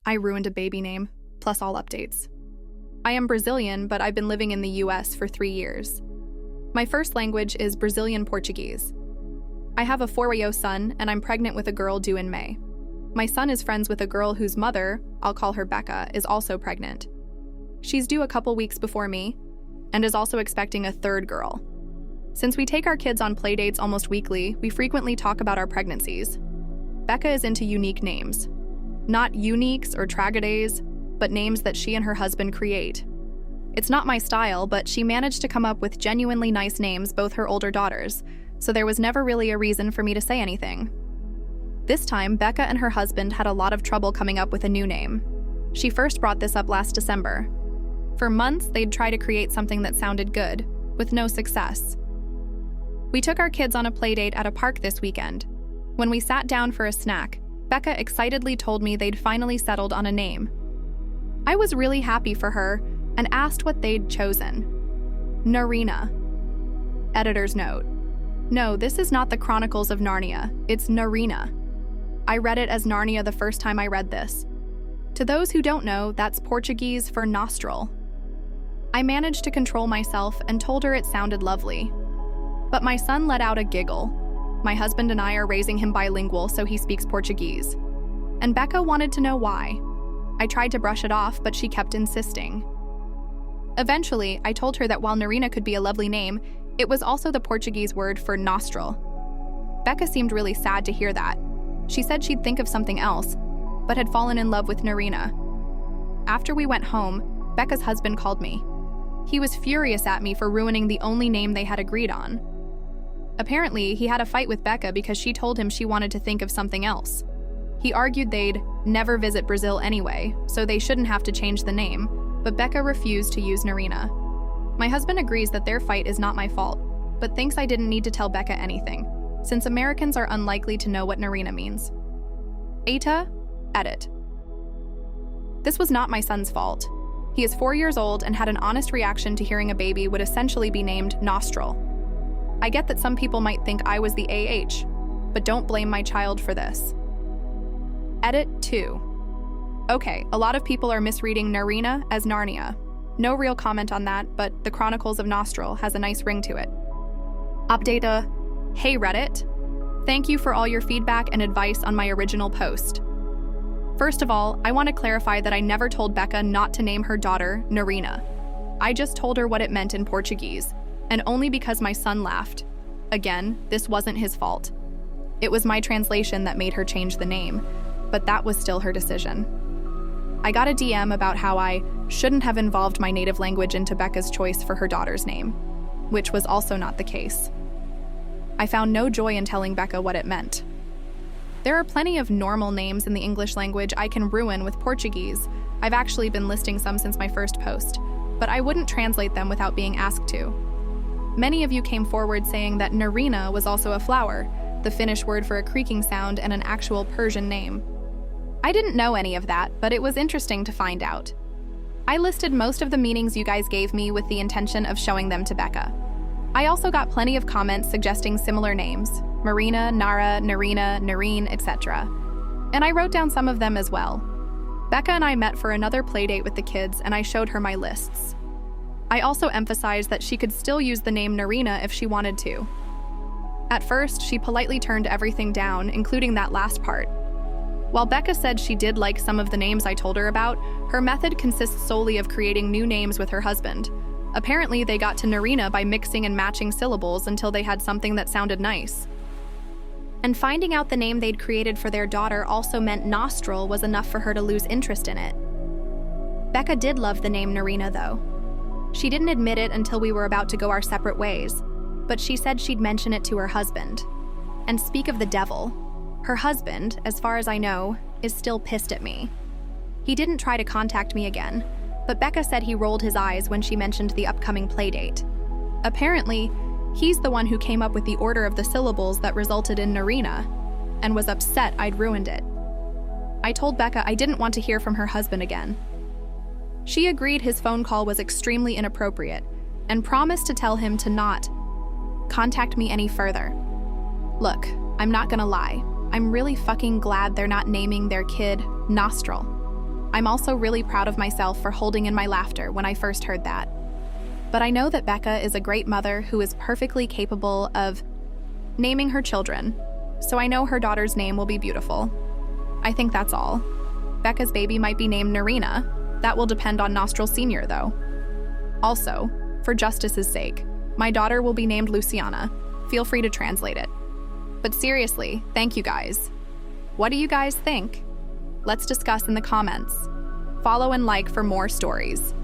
I ruined a baby name, plus all updates. I am Brazilian, but I've been living in the US for 3 years. My first language is Brazilian Portuguese. I have a 4-year-old son, and I'm pregnant with a girl due in May. My son is friends with a girl whose mother, I'll call her Becca, is also pregnant. She's due a couple weeks before me, and is also expecting a third girl. Since we take our kids on playdates almost weekly, we frequently talk about our pregnancies. Becca is into unique names. Not uniques or tragedies, but names that she and her husband create. It's not my style, but she managed to come up with genuinely nice names, both her older daughters, so there was never really a reason for me to say anything. This time, Becca and her husband had a lot of trouble coming up with a new name. She first brought this up last December. For months, they'd try to create something that sounded good, with no success. We took our kids on a playdate at a park this weekend. When we sat down for a snack, Becca excitedly told me they'd finally settled on a name. I was really happy for her and asked what they'd chosen. Narina. Editor's note. No, this is not the Chronicles of Narnia, it's Narina. I read it as Narnia the first time I read this. To those who don't know, that's Portuguese for nostril. I managed to control myself and told her it sounded lovely. But my son let out a giggle. My husband and I are raising him bilingual, so he speaks Portuguese. And Becca wanted to know why. I tried to brush it off, but she kept insisting. Eventually, I told her that while Narina could be a lovely name, it was also the Portuguese word for nostril. Becca seemed really sad to hear that. She said she'd think of something else, but had fallen in love with Narina. After we went home, Becca's husband called me. He was furious at me for ruining the only name they had agreed on. Apparently, he had a fight with Becca because she told him she wanted to think of something else. He argued they'd never visit Brazil anyway, so they shouldn't have to change the name, but Becca refused to use Narina. My husband agrees that their fight is not my fault, but thinks I didn't need to tell Becca anything, since Americans are unlikely to know what Narina means. AITA, edit. This was not my son's fault. He is 4 years old and had an honest reaction to hearing a baby would essentially be named Nostril. I get that some people might think I was the AH, but don't blame my child for this. Edit 2. Okay, a lot of people are misreading Narina as Narnia. No real comment on that, but the Chronicles of Nostril has a nice ring to it. Updata. Hey Reddit. Thank you for all your feedback and advice on my original post. First of all, I want to clarify that I never told Becca not to name her daughter Narina. I just told her what it meant in Portuguese, and only because my son laughed. Again, this wasn't his fault. It was my translation that made her change the name, but that was still her decision. I got a DM about how I shouldn't have involved my native language into Becca's choice for her daughter's name, which was also not the case. I found no joy in telling Becca what it meant. There are plenty of normal names in the English language I can ruin with Portuguese. I've actually been listing some since my first post, but I wouldn't translate them without being asked to. Many of you came forward saying that Narina was also a flower, the Finnish word for a creaking sound and an actual Persian name. I didn't know any of that, but it was interesting to find out. I listed most of the meanings you guys gave me with the intention of showing them to Becca. I also got plenty of comments suggesting similar names: Marina, Nara, Narina, Nareen, etc. And I wrote down some of them as well. Becca and I met for another playdate with the kids, and I showed her my lists. I also emphasized that she could still use the name Narina if she wanted to. At first, she politely turned everything down, including that last part. While Becca said she did like some of the names I told her about, her method consists solely of creating new names with her husband. Apparently, they got to Narina by mixing and matching syllables until they had something that sounded nice. And finding out the name they'd created for their daughter also meant Nostril was enough for her to lose interest in it. Becca did love the name Narina, though. She didn't admit it until we were about to go our separate ways, but she said she'd mention it to her husband. And speak of the devil, her husband, as far as I know, is still pissed at me. He didn't try to contact me again, but Becca said he rolled his eyes when she mentioned the upcoming playdate. Apparently, he's the one who came up with the order of the syllables that resulted in Narina, and was upset I'd ruined it. I told Becca I didn't want to hear from her husband again. She agreed his phone call was extremely inappropriate, and promised to tell him to not contact me any further. Look, I'm not gonna lie. I'm really fucking glad they're not naming their kid Nostril. I'm also really proud of myself for holding in my laughter when I first heard that. But I know that Becca is a great mother who is perfectly capable of naming her children, so I know her daughter's name will be beautiful. I think that's all. Becca's baby might be named Narina. That will depend on Nostril Sr., though. Also, for justice's sake, my daughter will be named Luciana. Feel free to translate it. But seriously, thank you guys. What do you guys think? Let's discuss in the comments. Follow and like for more stories.